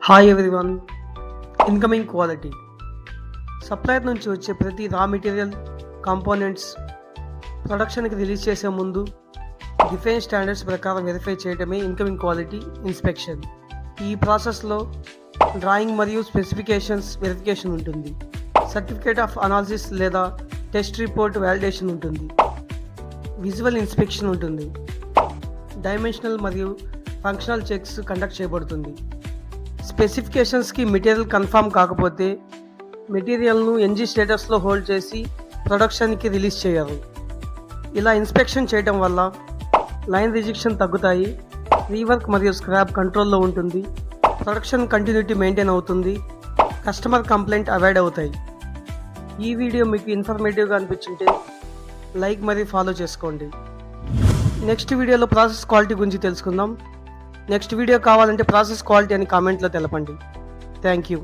Hi everyone. Incoming quality supplier నుంచి వచ్చే ప్రతి రా మెటీరియల్ కాంపోనెంట్స్ ప్రొడక్షన్కి రిలీజ్ చేసే ముందు డిఫైన్ స్టాండర్డ్స్ ప్రకారం వెరిఫై చేయడమే ఇన్కమింగ్ క్వాలిటీ ఇన్స్పెక్షన్. ఈ ప్రాసెస్లో డ్రాయింగ్ మరియు స్పెసిఫికేషన్స్ వెరిఫికేషన్ ఉంటుంది, సర్టిఫికేట్ ఆఫ్ అనాలిసిస్ లేదా టెస్ట్ రిపోర్ట్ వ్యాలిడేషన్ ఉంటుంది, విజువల్ ఇన్స్పెక్షన్ ఉంటుంది, డైమెన్షనల్ మరియు ఫంక్షనల్ చెక్స్ కండక్ట్ చేయబడుతుంది. స్పెసిఫికేషన్స్కి మెటీరియల్ కన్ఫర్మ్ కాకపోతే మెటీరియల్ను ఎన్జీ స్టేటస్లో హోల్డ్ చేసి ప్రొడక్షన్కి రిలీజ్ చేయరు. ఇలా ఇన్స్పెక్షన్ చేయడం వల్ల లైన్ రిజెక్షన్ తగ్గుతాయి, రీవర్క్ మరియు స్క్రాప్ కంట్రోల్లో ఉంటుంది, ప్రొడక్షన్ కంటిన్యూటీ మెయింటైన్ అవుతుంది, కస్టమర్ కంప్లైంట్ అవాయిడ్ అవుతాయి. ఈ వీడియో మీకు ఇన్ఫర్మేటివ్గా అనిపించుంటే లైక్ మరియు ఫాలో చేసుకోండి. నెక్స్ట్ వీడియోలో ప్రాసెస్ క్వాలిటీ గురించి తెలుసుకుందాం. నెక్స్ట్ వీడియో కావాలంటే ప్రాసెస్ క్వాలిటీ అని కామెంట్లో తెలపండి. Thank you.